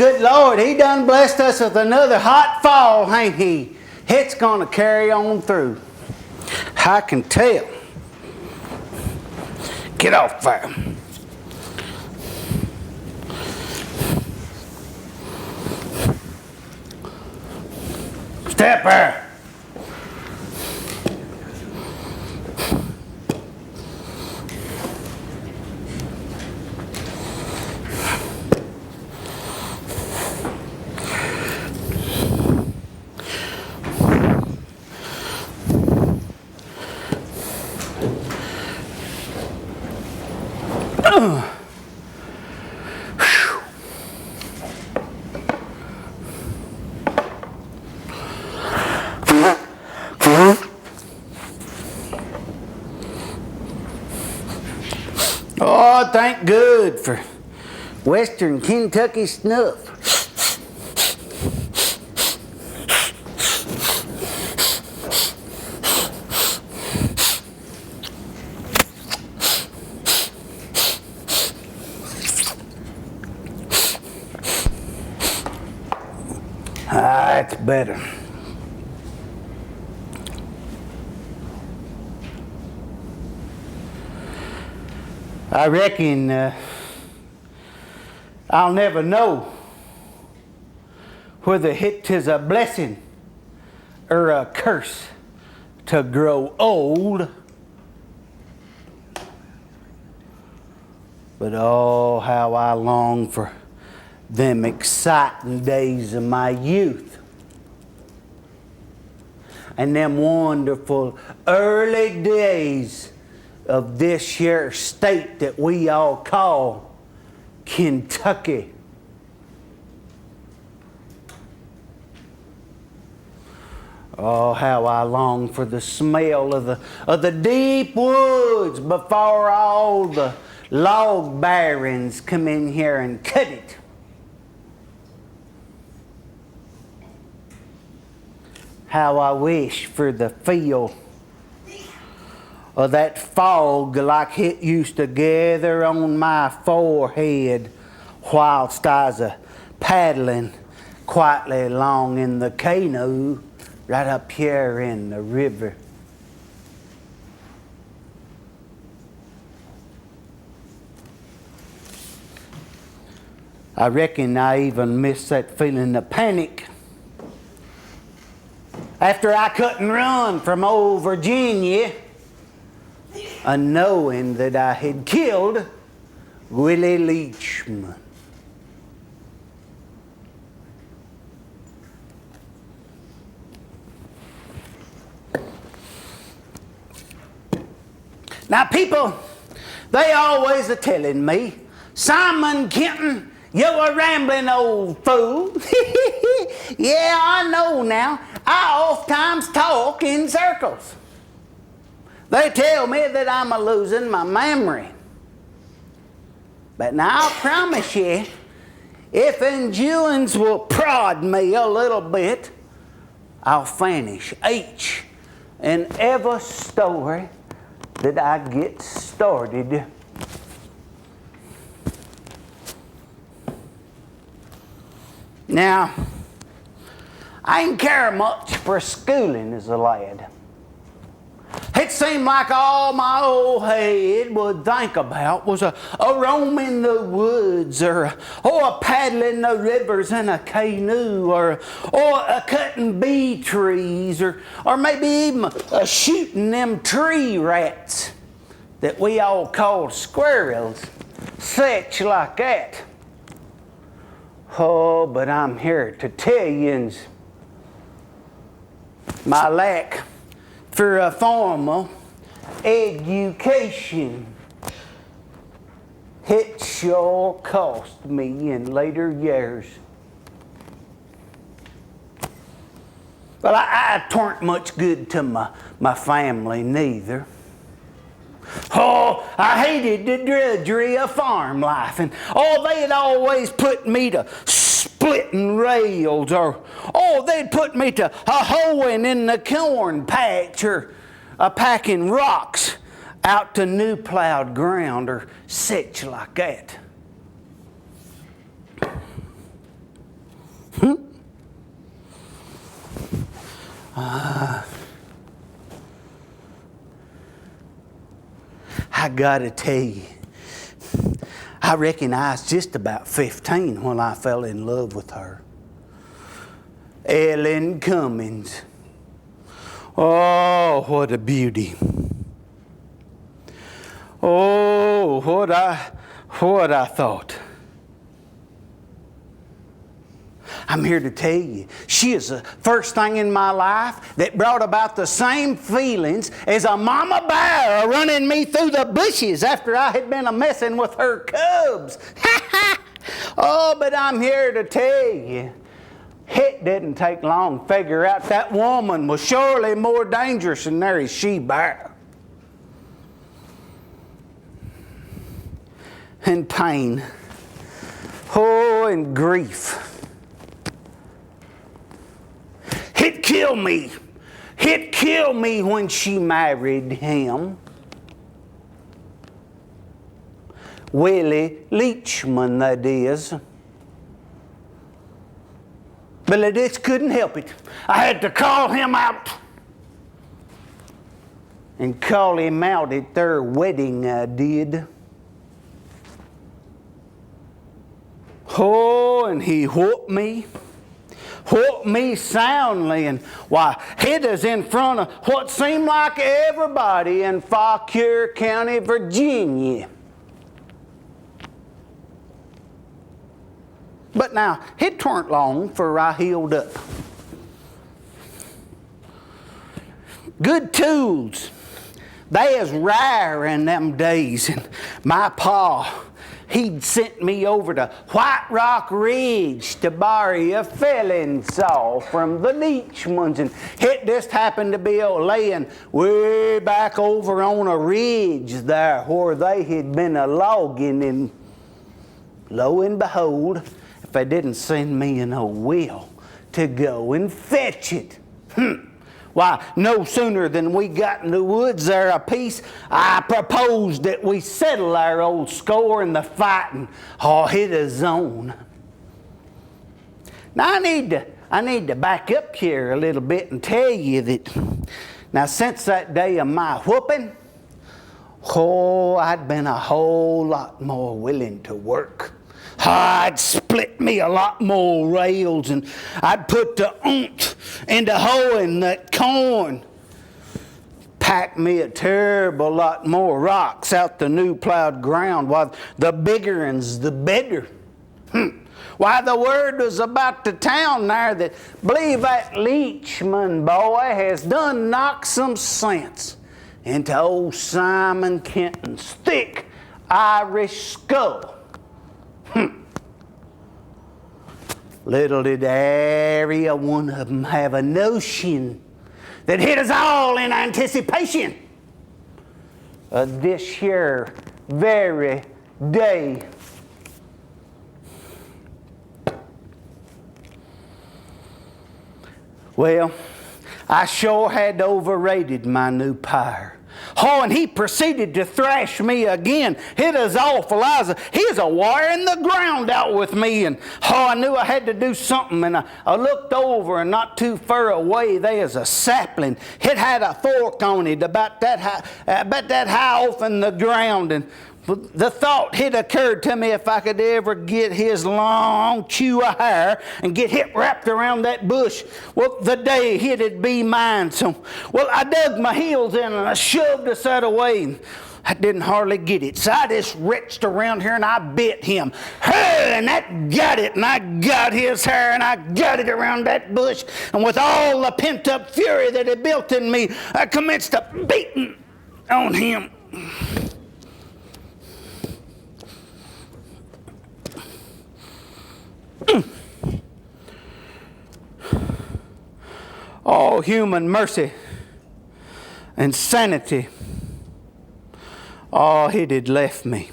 Good Lord, He done blessed us with another hot fall, ain't He? It's gonna carry on through. I can tell. Get off there. Step there. Oh, thank good for Western Kentucky snuff. That's better. I reckon I'll never know whether it is a blessing or a curse to grow old. But oh, how I long for them exciting days of my youth and them wonderful early days of this here state that we all call Kentucky. Oh, how I long for the smell of the deep woods before all the log barons come in here and cut it. How I wish for the feel of that fog like it used to gather on my forehead whilst I was paddling quietly along in the canoe right up here in the river. I reckon I even miss that feeling of panic after I couldn't run from old Virginia, knowing that I had killed Willie Leachman. Now people, they always are telling me, Simon Kenton, you're a rambling old fool. Yeah, I know now. I oftentimes talk in circles. They tell me that I'm losing my memory. But now I'll promise you, if Julians will prod me a little bit, I'll finish each and every story that I get started. Now, I didn't care much for schooling as a lad. It seemed like all my old head would think about was a roaming the woods or a paddling the rivers in a canoe or a cutting bee trees or maybe even shooting them tree rats that we all call squirrels, such like that. Oh, but I'm here to tell you my lack for a formal education, it sure cost me in later years. Well, I weren't much good to my family neither. Oh, I hated the drudgery of farm life, and they'd always put me to splitting rails, or they'd put me to hoeing in the corn patch, or packing rocks out to new plowed ground, or such like that. I gotta tell you, I reckon I was just about 15 when I fell in love with her. Ellen Cummings. Oh, what a beauty. Oh, what I thought. I'm here to tell you, she is the first thing in my life that brought about the same feelings as a mama bear running me through the bushes after I had been a-messing with her cubs. Oh, but I'm here to tell you, it didn't take long to figure out that woman was surely more dangerous than there is she-bear. And pain. Oh, and grief. It killed me. It killed me when she married him. Willie Leachman, that is. But I just couldn't help it. I had to call him out. And call him out at their wedding, I did. Oh, and he whooped me soundly, and why, hit us in front of what seemed like everybody in Fauquier County, Virginia. But now, it weren't long for I healed up. Good tools, they is rare in them days, and my pa, he'd sent me over to White Rock Ridge to borrow a felling saw from the Leachmans, and it just happened to be laying way back over on a ridge there where they had been a-logging, and lo and behold, if they didn't send me an old will to go and fetch it. Why, no sooner than we got in the woods there a piece, I proposed that we settle our old score and the fighting hit us on. Now I need to back up here a little bit and tell you that now since that day of my whooping, I'd been a whole lot more willing to work. I'd split me a lot more rails, and I'd put the oomph into hoeing that corn. Pack me a terrible lot more rocks out the new plowed ground. Why, the bigger uns, the better. Why, the word was about the town there that believe that Leachman boy has done knocked some sense into old Simon Kenton's thick Irish skull. Little did every one of them have a notion that hit us all in anticipation of this here very day. Well, I sure had overrated my new pyre. And he proceeded to thrash me again. Hit us awful. He was wiring the ground out with me, and I knew I had to do something, and I looked over, and not too far away there's a sapling. It had a fork on it about that high off in the ground, and the thought had occurred to me if I could ever get his long chew of hair and get it wrapped around that bush, well, the day it'd be mine. So, well, I dug my heels in and I shoved us that away. And I didn't hardly get it. So I just reached around here and I bit him. Hey, and that got it. And I got his hair and I got it around that bush. And with all the pent-up fury that had built in me, I commenced a beating on him. All human mercy and sanity, it had left me.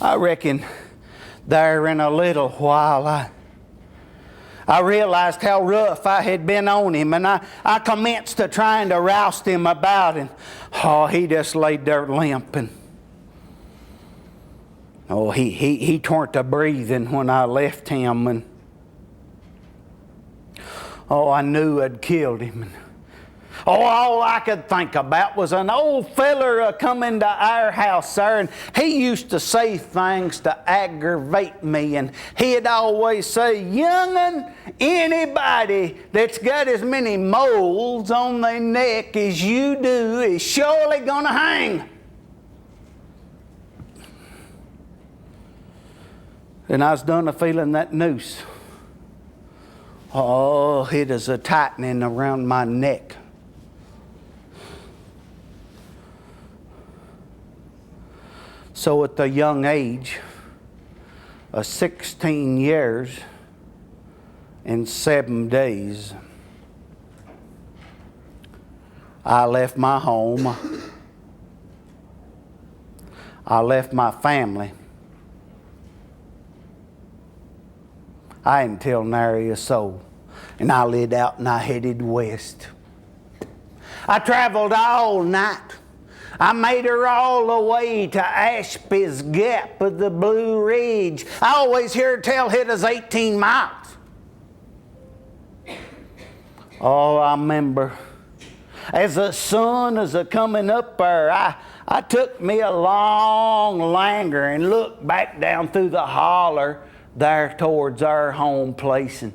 I reckon there in a little while I realized how rough I had been on him, and I commenced to trying to roust him about, and he just laid there limping. Oh, he turned to breathing when I left him, and oh, I knew I'd killed him. Oh, all I could think about was an old feller coming to our house there, and he used to say things to aggravate me, and he'd always say, "Young'un, anybody that's got as many moles on their neck as you do is surely gonna hang." And I was done a feeling that noose. Oh, it is a tightening around my neck. So at the young age of 16 years and 7 days, I left my home. I left my family. I didn't tell nary a soul. And I lit out and I headed west. I traveled all night. I made her all the way to Ashby's Gap of the Blue Ridge. I always hear her tell it is 18 miles. Oh, I remember as the sun is coming up there, I took me a long langer and looked back down through the holler there towards our home place, and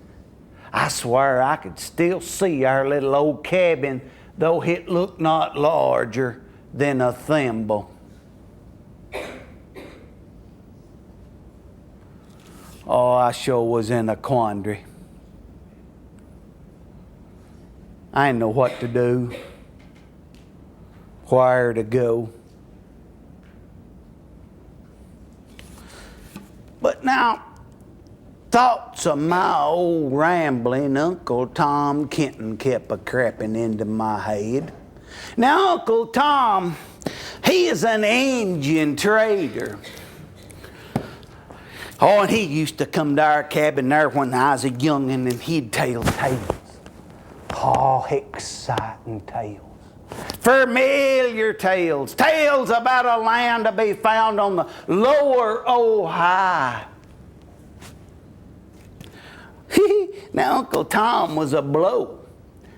I swear I could still see our little old cabin, though it looked not larger than a thimble. Oh, I sure was in a quandary. I didn't know what to do, where to go. But now, thoughts of my old rambling Uncle Tom Kenton kept a-creeping into my head. Now, Uncle Tom, he is an Indian trader. Oh, and he used to come to our cabin there when I was a young'un, and he'd tell tales. Oh, exciting tales. Familiar tales. Tales about a land to be found on the lower Ohio. Now, Uncle Tom was a blow,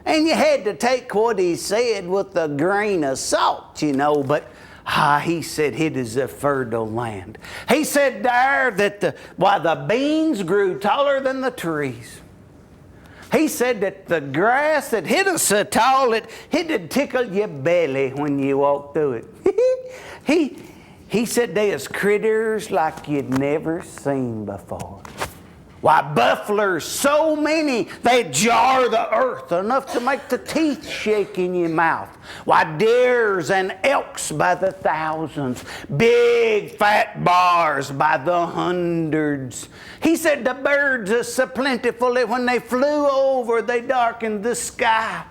and you had to take what he said with a grain of salt, you know, but he said it is a fertile land. He said there that the beans grew taller than the trees. He said that the grass that hit us so tall it'd tickle your belly when you walked through it. He said there's critters like you'd never seen before. Why, buffaloes, so many, they'd jar the earth enough to make the teeth shake in your mouth. Why, deers and elks by the thousands, big fat bars by the hundreds. He said the birds are so plentiful that when they flew over, they darkened the sky.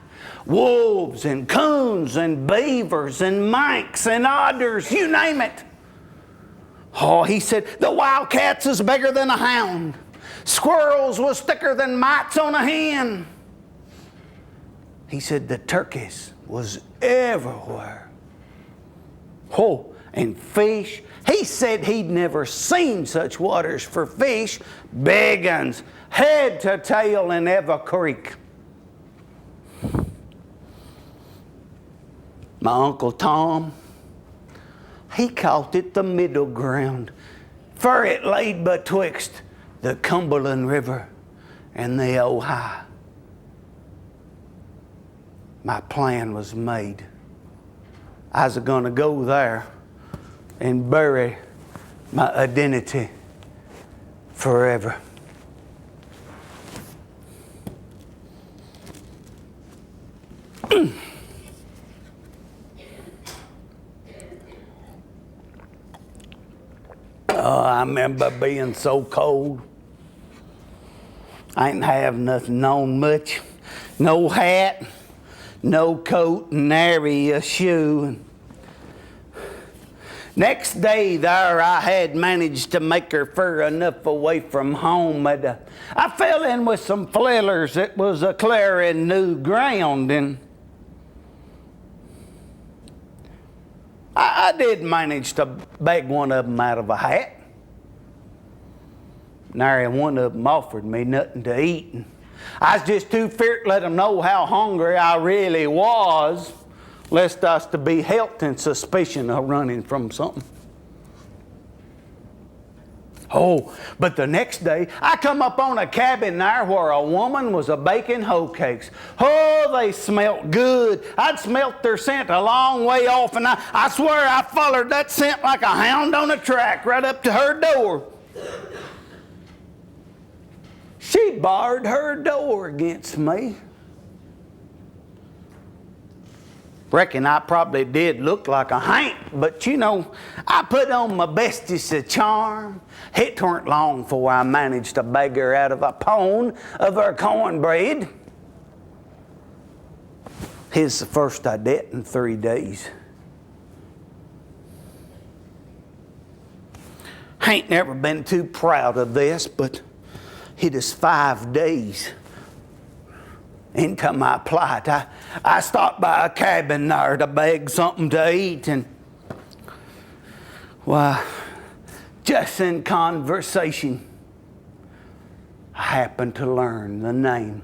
Wolves and coons and beavers and minks and otters, you name it. Oh, he said the wildcats is bigger than a hound. Squirrels was thicker than mites on a hen. He said the turkeys was everywhere. Oh, and fish. He said he'd never seen such waters for fish. Big uns, head to tail in every creek. My Uncle Tom, he called it the middle ground, for it laid betwixt the Cumberland River and the Ohio. My plan was made. I was going to go there and bury my identity forever. Oh, I remember being so cold. I didn't have nothing on much. No hat, no coat, and nary a shoe. Next day there, I had managed to make her fur enough away from home that I fell in with some flellers that was clearing new ground, and I did manage to beg one of them out of a hat. Nary one of them offered me nothing to eat. And I was just too feared to let them know how hungry I really was, lest I was to be held in suspicion of running from something. Oh, but the next day, I come up on a cabin there where a woman was a-baking hoe cakes. Oh, they smelt good. I'd smelt their scent a long way off, and I swear I followed that scent like a hound on a track right up to her door. She barred her door against me. Reckon I probably did look like a haint, but you know, I put on my bestest of charm. It weren't long before I managed to beg her out of a pound of her cornbread. Here's the first I did in 3 days. I ain't never been too proud of this, but it is 5 days into my plight. I stopped by a cabin there to beg something to eat, and why, just in conversation, I happened to learn the name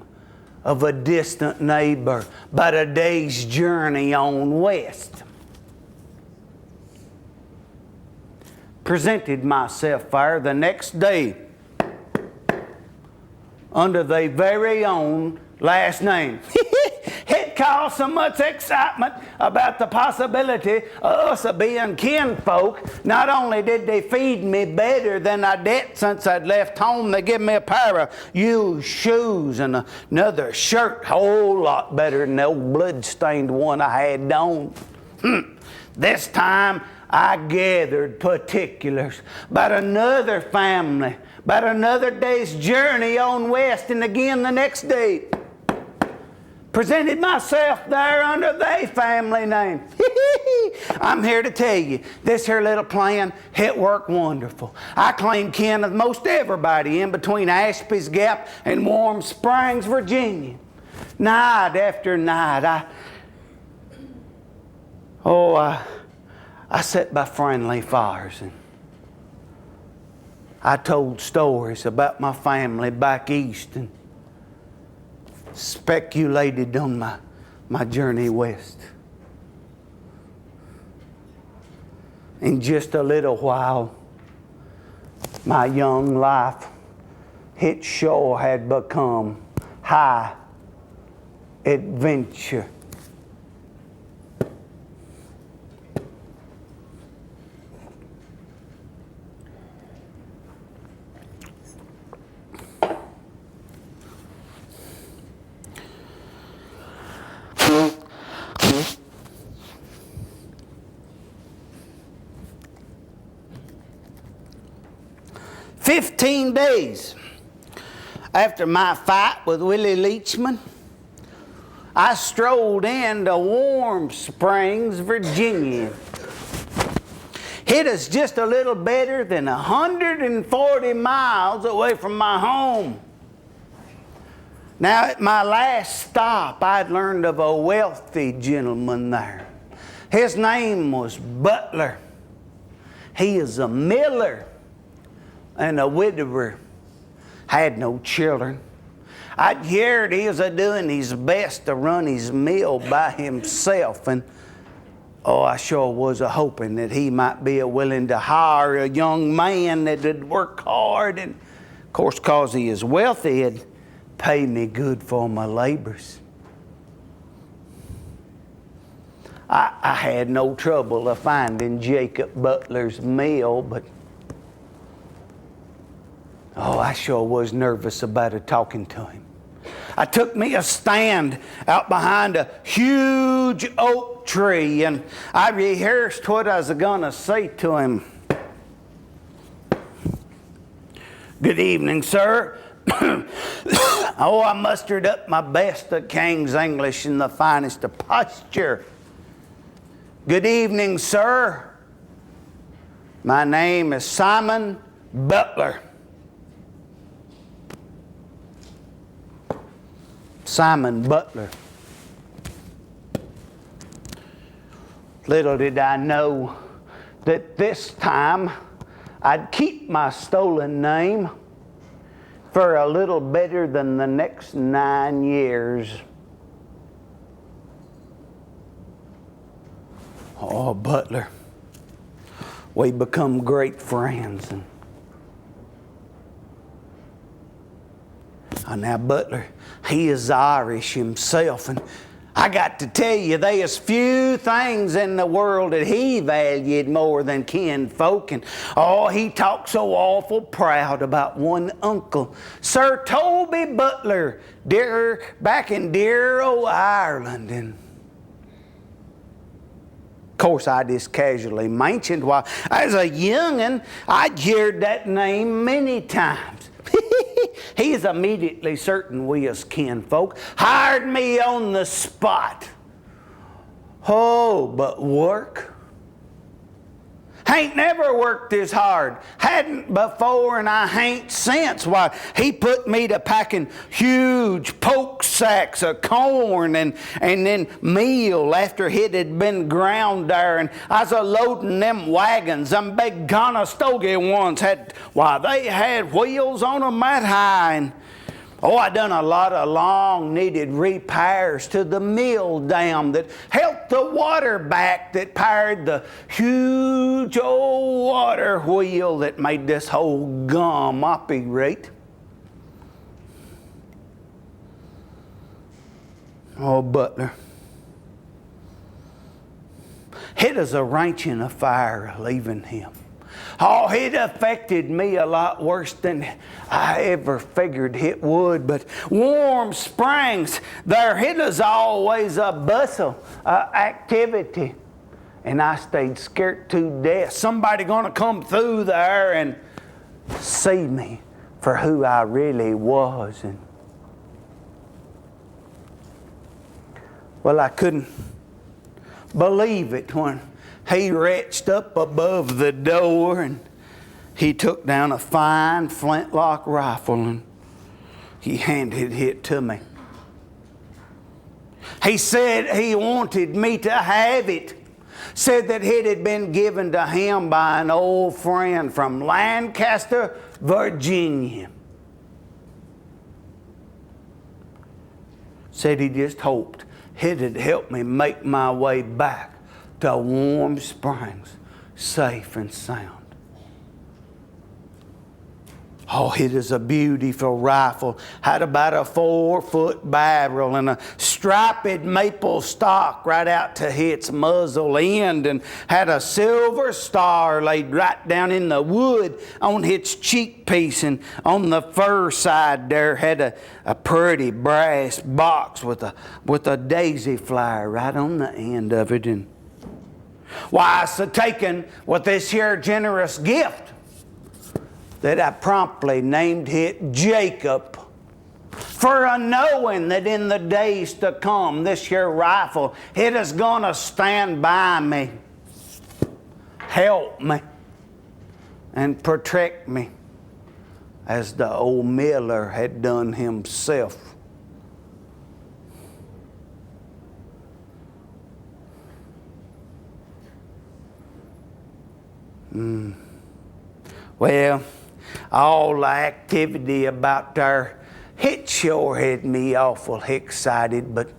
of a distant neighbor about a day's journey on west. Presented myself there the next day under their very own last name. It caused so much excitement about the possibility of us being kinfolk. Not only did they feed me better than I did since I'd left home, they gave me a pair of used shoes and another shirt, a whole lot better than the old blood-stained one I had on. This time I gathered particulars about another family, about another day's journey on west, and again the next day presented myself there under their family name. I'm here to tell you, this here little plan, it worked wonderful. I claimed kin of most everybody in between Ashby's Gap and Warm Springs, Virginia. Night after night, I sat by friendly fires and I told stories about my family back east and speculated on my journey west. In just a little while, my young life, it sure had become high adventure. "15 days after my fight with Willie Leachman, I strolled into Warm Springs, Virginia. It is just a little better than 140 miles away from my home. Now, at my last stop, I'd learned of a wealthy gentleman there. His name was Butler. He is a miller and a widower, had no children. I'd heard he was doing his best to run his mill by himself, and I sure was hoping that he might be willing to hire a young man that would work hard, and of course, cause he is wealthy, he'd pay me good for my labors. I had no trouble of finding Jacob Butler's mill, but I sure was nervous about talking to him. I took me a stand out behind a huge oak tree, and I rehearsed what I was going to say to him. "Good evening, sir." I mustered up my best of King's English in the finest of posture. "Good evening, sir. My name is Simon Butler." Simon Butler. Little did I know that this time I'd keep my stolen name for a little better than the next 9 years. Oh, Butler, we become great friends. And now Butler, he is Irish himself, and I got to tell you, there's few things in the world that he valued more than kinfolk. And oh, he talked so awful proud about one uncle, Sir Toby Butler, back in dear old Ireland. And of course, I just casually mentioned, while as a young'un, I'd heard that name many times. He's immediately certain we as kinfolk, hired me on the spot. Oh, but work? Hain't never worked this hard. Hadn't before, and I hain't since. Why, he put me to packing huge poke sacks of corn and then meal after it had been ground there. And I was loading them wagons. Them big Conestoga ones they had wheels on them that high. And oh, I done a lot of long needed repairs to the mill dam that held the water back that powered the huge old water wheel that made this whole gum operate. Oh, Butler, it is a wrenching affair leaving him. Oh, it affected me a lot worse than I ever figured it would. But Warm Springs, there it is always a bustle, activity. And I stayed scared to death. Somebody gonna come through there and see me for who I really was. And well, I couldn't believe it when he reached up above the door and he took down a fine flintlock rifle and he handed it to me. He said he wanted me to have it. Said that it had been given to him by an old friend from Lancaster, Virginia. Said he just hoped it'd help me make my way back to Warm Springs, safe and sound. Oh, it is a beautiful rifle. Had about a 4-foot barrel and a striped maple stock right out to its muzzle end, and had a silver star laid right down in the wood on its cheek piece, and on the fur side there had a pretty brass box with a daisy flower right on the end of it. And why, so taken with this here generous gift that I promptly named it Jacob, for a knowing that in the days to come this here rifle, it is gonna stand by me, help me, and protect me as the old miller had done himself. Well, all the activity about there, it sure had me awful excited, but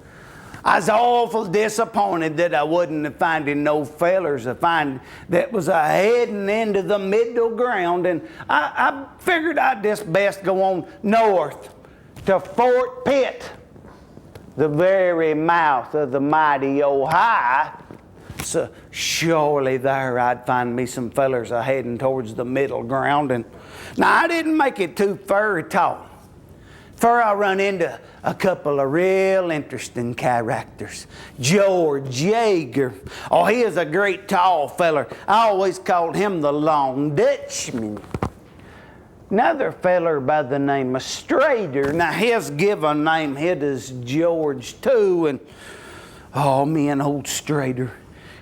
I was awful disappointed that I wasn't finding no fellers that was heading into the middle ground, and I figured I'd just best go on north to Fort Pitt, the very mouth of the mighty Ohio. So surely there I'd find me some fellers heading towards the middle ground. And now I didn't make it too far at all, for I run into a couple of real interesting characters. George Yeager. Oh, he is a great tall feller. I always called him the Long Dutchman. Another feller by the name of Strader. Now his given name, it is George too. And oh, me and old Strader,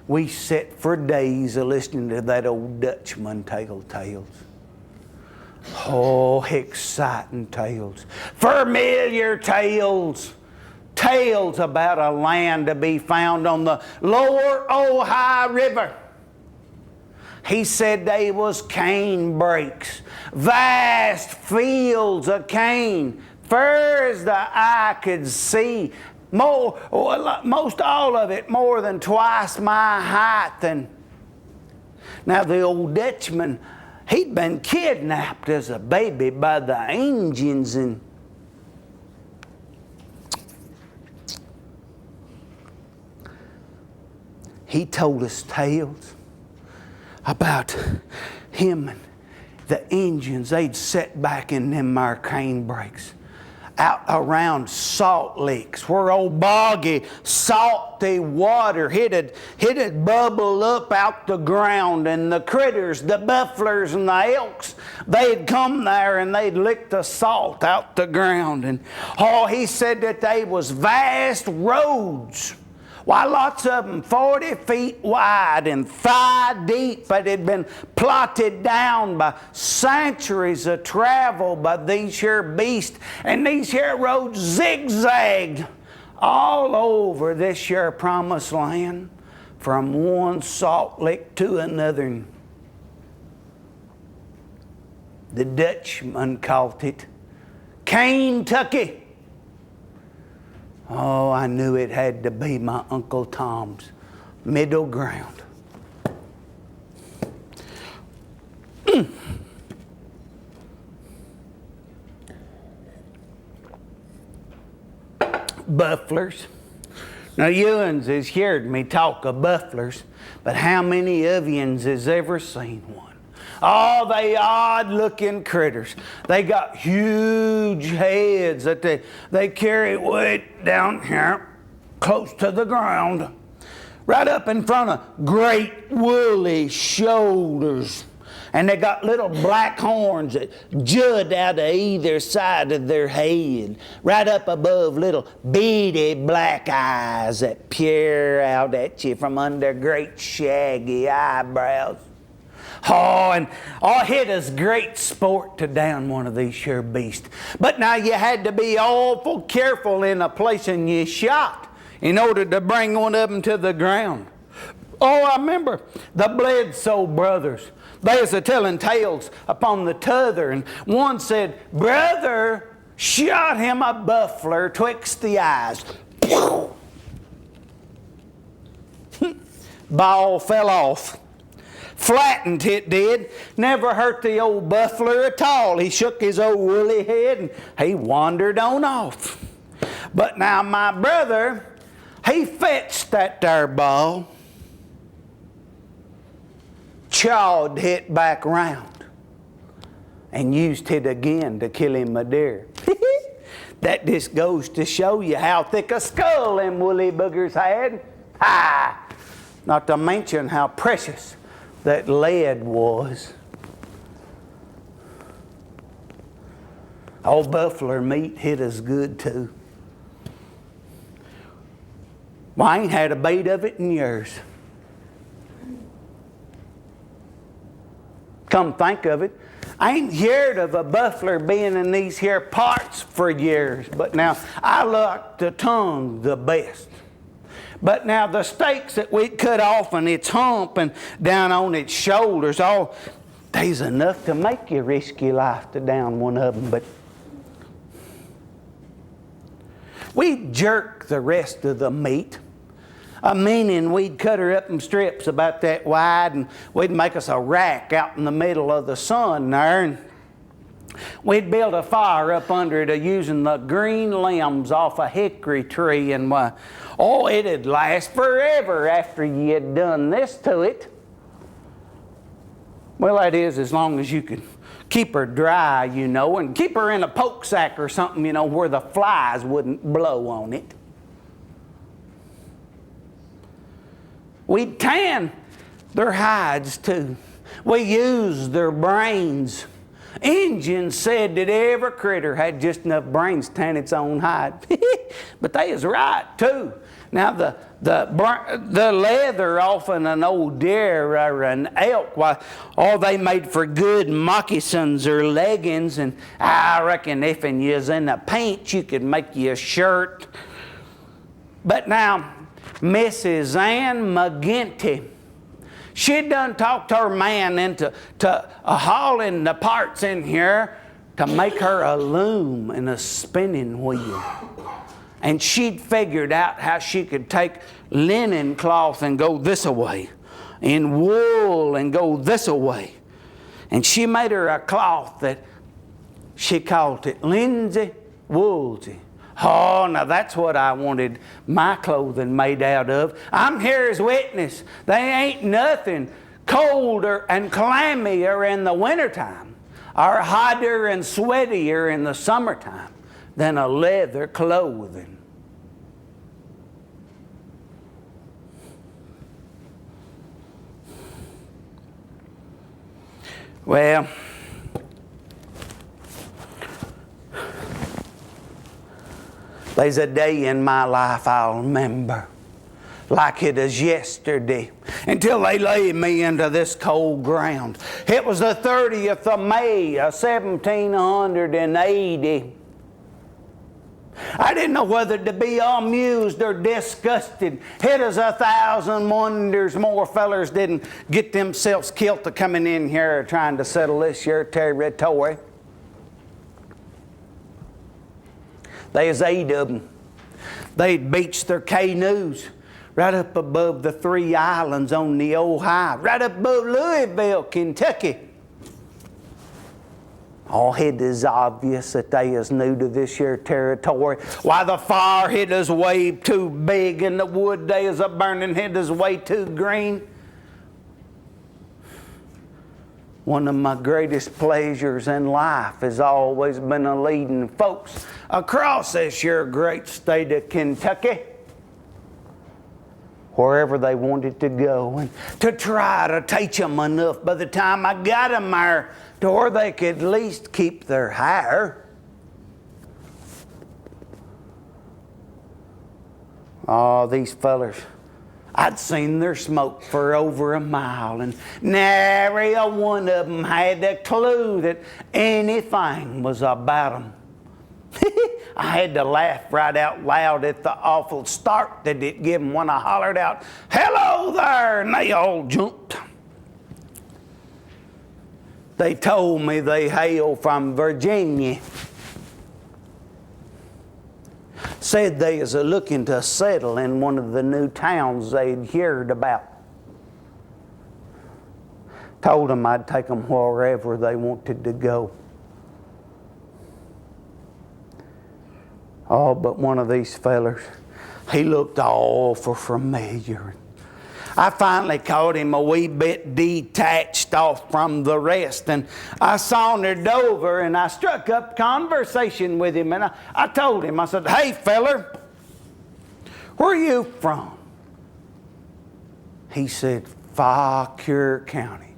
we sat for days listening to that old Dutchman tell tales. Oh, exciting tales. Familiar tales. Tales about a land to be found on the lower Ohio River. He said they was cane brakes, vast fields of cane, far as the eye could see. Most all of it more than twice my height. And now the old Dutchman, he'd been kidnapped as a baby by the Indians, and he told us tales about him and the Indians. They'd set back in them there cane brakes out around salt licks where old boggy, salty water it'd bubble up out the ground, and the critters, the bufflers and the elks, they'd come there and they'd lick the salt out the ground. And he said that they was vast roads. Why, lots of them 40 feet wide and thigh deep, but had been plotted down by centuries of travel by these here beasts. And these here roads zigzagged all over this here promised land from one salt lick to another. The Dutchman called it Kentucky. Oh, I knew it had to be my Uncle Tom's middle ground. Bufflers. Now, you'uns has heard me talk of bufflers, but how many of you'ns has ever seen one? Oh, they odd-looking critters. They got huge heads that they carry weight down here, close to the ground, right up in front of great woolly shoulders. And they got little black horns that jut out of either side of their head, right up above little beady black eyes that peer out at you from under great shaggy eyebrows. It is great sport to down one of these sure beasts. But now you had to be awful careful in a place and you shot in order to bring one of them to the ground. Oh, I remember the Bledsoe brothers. They was telling tales upon the t'other, and one said, "Brother shot him a buffler twixt the eyes." Ball fell off. Flattened it did. Never hurt the old buffler at all. He shook his old woolly head and he wandered on off. But now my brother, he fetched that there ball, chawed it back round, and used it again to kill him a deer. That just goes to show you how thick a skull them woolly boogers had. Not to mention how precious that lead was. Old buffalo meat hit us good too. Well, I ain't had a bite of it in years. Come think of it, I ain't heard of a buffalo being in these here parts for years. But now I like the tongue the best. But now the steaks that we cut off and its hump and down on its shoulders, there's enough to make you risk your life to down one of them. But we'd jerk the rest of the meat. Meaning we'd cut her up in strips about that wide, and we'd make us a rack out in the middle of the sun there. And we'd build a fire up under it using the green limbs off a hickory tree, and it'd last forever after you had done this to it. Well, that is as long as you could keep her dry, and keep her in a poke sack or something, where the flies wouldn't blow on it. We'd tan their hides too. We used their brains. Injuns said that every critter had just enough brains to tan its own hide. But they is right too. Now the leather off an old deer or an elk, they made for good moccasins or leggings, and I reckon if you was in a pinch you could make you a shirt. But now Mrs. Ann McGinty, She'd done talked her man into hauling the parts in here to make her a loom and a spinning wheel. And she'd figured out how she could take linen cloth and go this away, and wool and go this away. And she made her a cloth that she called it Lindsay Woolsey. Oh, now that's what I wanted my clothing made out of. I'm here as witness. They ain't nothing colder and clammier in the wintertime, or hotter and sweatier in the summertime than a leather clothing. Well, there's a day in my life I'll remember like it is yesterday, until they laid me into this cold ground. It was the 30th of May of 1780. I didn't know whether to be amused or disgusted. It is 1,000 wonders more fellers didn't get themselves killed to coming in here trying to settle this here territory. There's 8 of them. They'd beached their canoes right up above the 3 islands on the Ohio, right up above Louisville, Kentucky. Oh, it is obvious that they is new to this here territory. Why, the fire hit us way too big, and the wood they is a burning hit us way too green. One of my greatest pleasures in life has always been a leading folks across this here great state of Kentucky, wherever they wanted to go, and to try to teach them enough by the time I got them there to where they could at least keep their hair. Oh, these fellers, I'd seen their smoke for over a mile, and nary a one of them had a clue that anything was about them. I had to laugh right out loud at the awful start that it gave them when I hollered out, "Hello there!" and they all jumped. They told me they hail from Virginia. Said they was looking to settle in one of the new towns they'd heard about. Told them I'd take them wherever they wanted to go. Oh, but one of these fellers, he looked awful familiar. I finally caught him a wee bit detached off from the rest, and I sauntered over and I struck up conversation with him, and I told him, I said, "Hey feller, where are you from?" He said, "Fauquier County."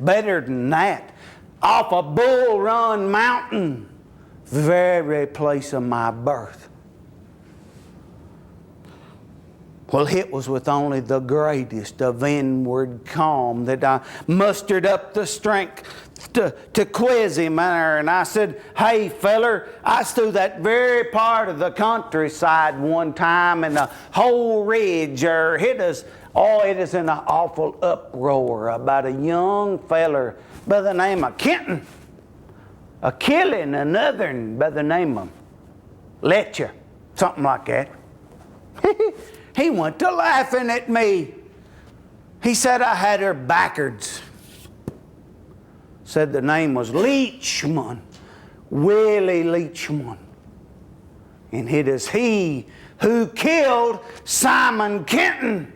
Better than that, off of Bull Run Mountain, very place of my birth. Well, it was with only the greatest of inward calm that I mustered up the strength to quiz him there. And I said, "Hey, feller, I was through that very part of the countryside one time, and the whole ridge there, it is in an awful uproar about a young feller by the name of Kenton, a killing another by the name of Letcher," something like that. He went to laughing at me. He said I had her backwards. Said the name was Leachman, Willie Leachman. And it is he who killed Simon Kenton.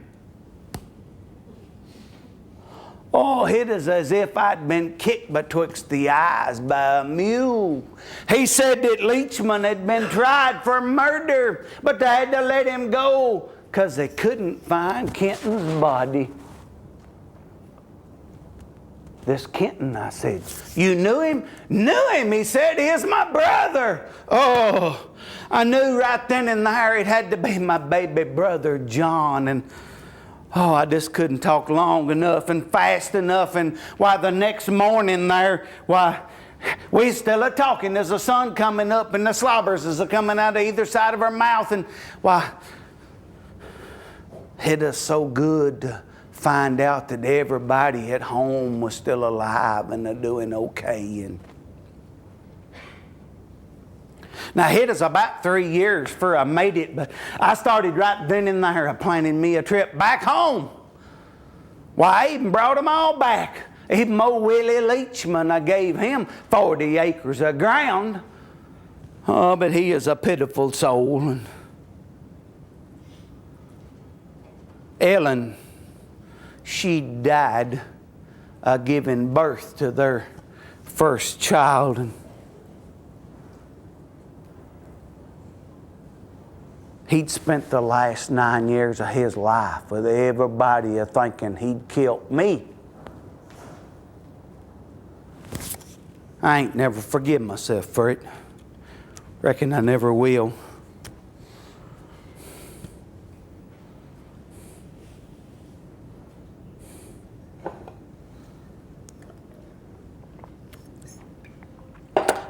Oh, it is as if I'd been kicked betwixt the eyes by a mule. He said that Leachman had been tried for murder, but they had to let him go because they couldn't find Kenton's body. This Kenton, I said, "You knew him?" "Knew him," he said. "He is my brother." Oh, I knew right then and there it had to be my baby brother John. And oh, I just couldn't talk long enough and fast enough. And why, the next morning there, why, we still a talking. There's the sun coming up and the slobbers is a coming out of either side of our mouth. And why, Hit us so good to find out that everybody at home was still alive and they're doing okay. And now, it was about 3 years before I made it, but I started right then and there planning me a trip back home. Why, I even brought them all back. Even old Willie Leachman, I gave him 40 acres of ground. Oh, but he is a pitiful soul. And Ellen, she died giving birth to their first child. And he'd spent the last 9 years of his life with everybody thinking he'd killed me. I ain't never forgive myself for it. Reckon I never will.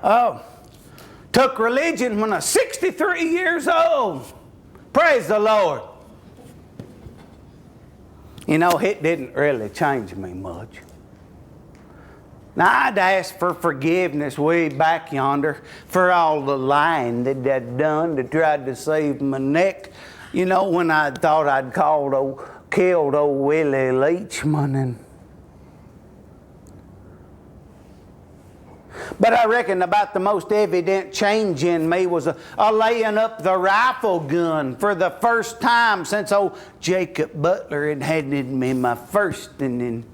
Oh, took religion when I was 63 years old. Praise the Lord. You know, it didn't really change me much. Now, I'd asked for forgiveness way back yonder for all the lying that I'd done to try to save my neck. You know, when I thought I'd killed old Willie Leachman. But I reckon about the most evident change in me was a laying up the rifle gun for the first time since old Jacob Butler had handed me my first. And then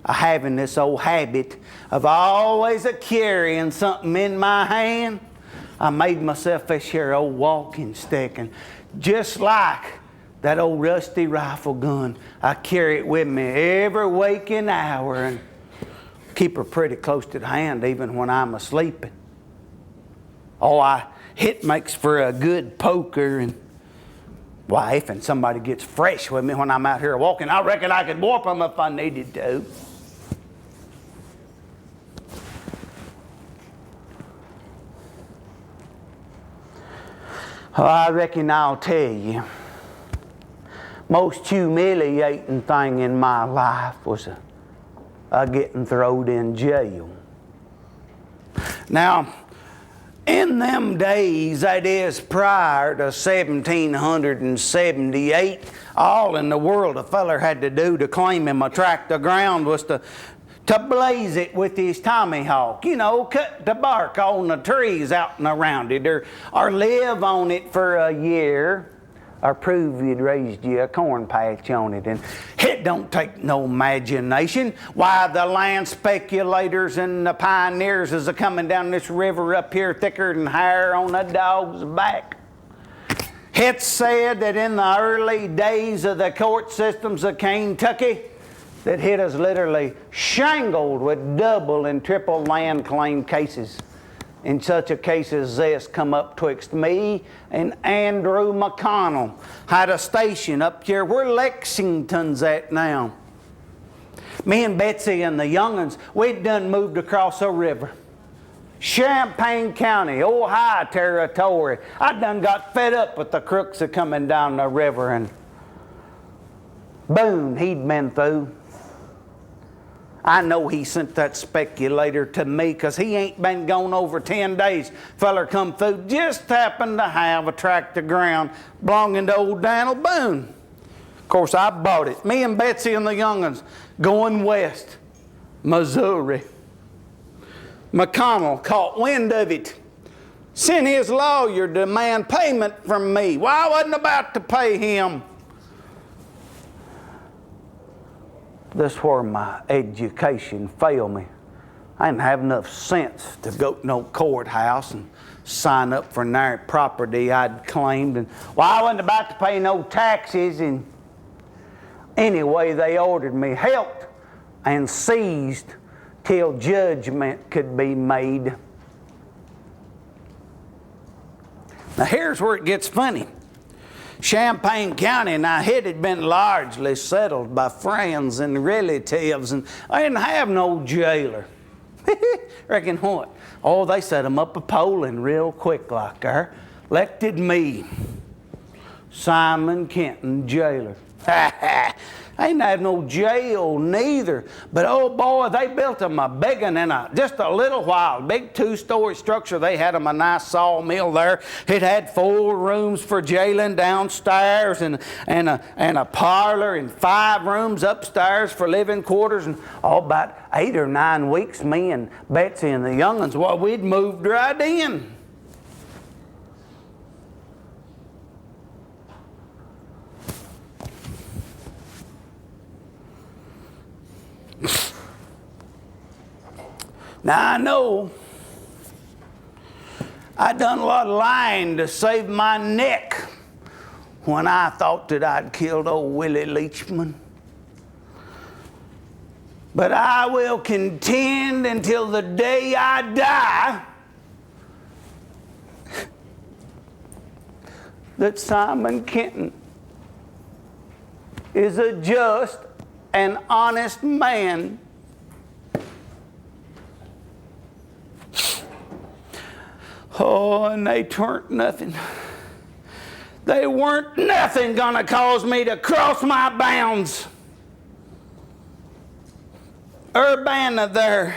having this old habit of always carrying something in my hand, I made myself this here old walking stick. And just like that old rusty rifle gun, I carry it with me every waking hour and keep her pretty close to the hand even when I'm asleep. Oh, it makes for a good poker. And why, if somebody gets fresh with me when I'm out here walking, I reckon I could whoop them if I needed to. Oh, I reckon I'll tell you, most humiliating thing in my life was getting thrown in jail. Now, in them days, that is prior to 1778, all in the world a feller had to do to claim him a tract of ground was to blaze it with his tomahawk. You know, cut the bark on the trees out and around it, or live on it for a year, or prove you'd raised you a corn patch on it. And it don't take no imagination why the land speculators and the pioneers is coming down this river up here thicker than hair on a dog's back. It's said that in the early days of the court systems of Kentucky, that it is literally shangled with double and triple land claim cases. In such a case as this come up twixt me and Andrew McConnell. Had a station up here where Lexington's at now. Me and Betsy and the young'uns, we'd done moved across a river. Champaign County, Ohio territory. I done got fed up with the crooks a coming down the river, and boom, he'd been through. I know he sent that speculator to me because he ain't been gone over 10 days. Feller come through, just happened to have a tract of ground belonging to old Daniel Boone. Of course, I bought it. Me and Betsy and the young'uns going west, Missouri. McConnell caught wind of it, sent his lawyer to demand payment from me. Well, I wasn't about to pay him. This is where my education failed me. I didn't have enough sense to go to no courthouse and sign up for their property I'd claimed. And well, I wasn't about to pay no taxes. And anyway, they ordered me held and seized till judgment could be made. Now here's where it gets funny. Champaign County, now it had been largely settled by friends and relatives, and I didn't have no jailer. Reckon what? Oh, they set them up a polling real quick like there. Elected me. Simon Kenton, jailer. Ain't had no jail neither. But oh boy, they built them a big one in just a little while. Big 2-story structure. They had them a nice sawmill there. It had 4 rooms for jailing downstairs and a parlor and 5 rooms upstairs for living quarters. And about 8 or 9 weeks, me and Betsy and the young'uns, well, we'd moved right in. Now I know I done a lot of lying to save my neck when I thought that I'd killed old Willie Leachman. But I will contend until the day I die that Simon Kenton is a just and honest man. Oh, and they weren't nothing. They weren't nothing gonna cause me to cross my bounds. Urbana there,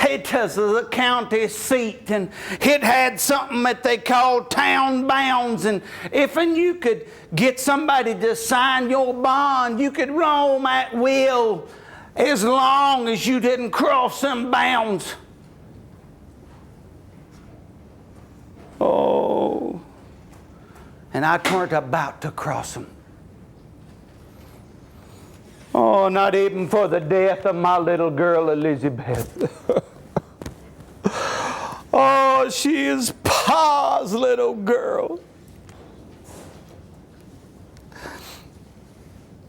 it was the county seat, and it had something that they called town bounds, and if you could get somebody to sign your bond, you could roam at will as long as you didn't cross them bounds. Oh, and I weren't about to cross them. Oh, not even for the death of my little girl, Elizabeth. Oh, she is Pa's little girl.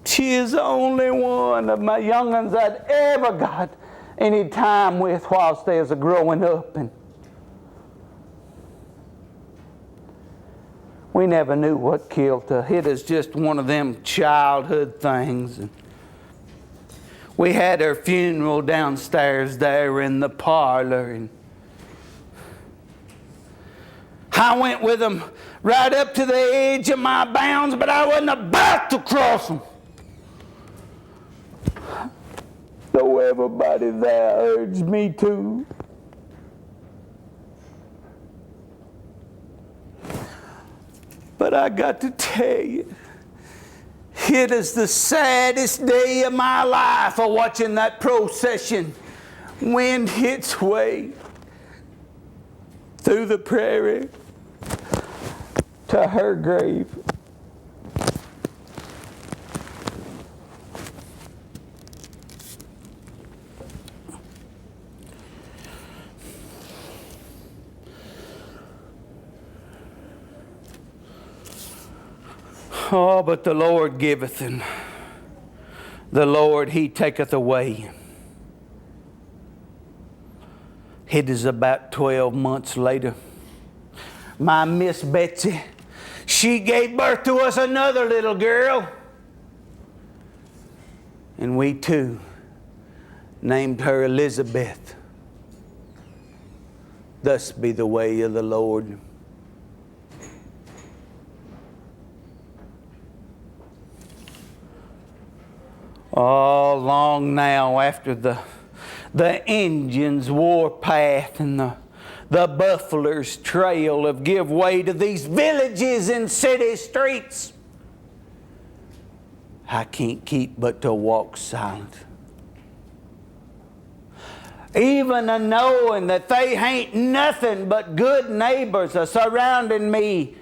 She is the only one of my young'uns I'd ever got any time with whilst they was growing up. And we never knew what killed her. It is just one of them childhood things. And we had her funeral downstairs there in the parlor, and I went with them right up to the edge of my bounds, but I wasn't about to cross them. Though everybody there urged me to. But I got to tell you, it is the saddest day of my life of watching that procession wend its way through the prairie to her grave. Oh, but the Lord giveth, and the Lord, He taketh away. It is about 12 months later. My Miss Betsy, she gave birth to us another little girl. And we too named her Elizabeth. Thus be the way of the Lord. Oh, long now after the Indians' warpath and the buffaloes' trail have give way to these villages and city streets, I can't keep but to walk silent. Even a knowing that they ain't nothing but good neighbors are surrounding me.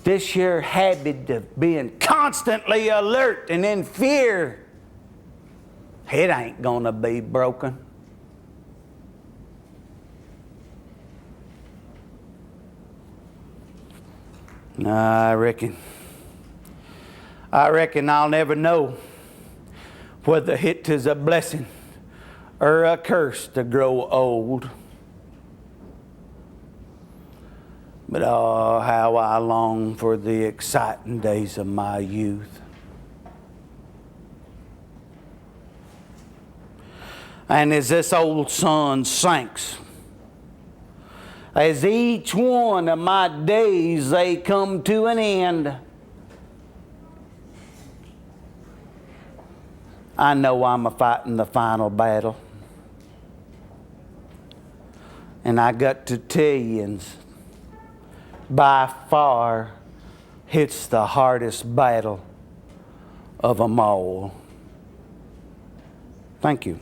This here habit of being constantly alert and in fear, it ain't gonna be broken. I reckon I'll never know whether it is a blessing or a curse to grow old. But oh, how I long for the exciting days of my youth. And as this old sun sinks, as each one of my days they come to an end, I know I'm a fighting the final battle. And I got to tell you, by far, it's the hardest battle of them all. Thank you.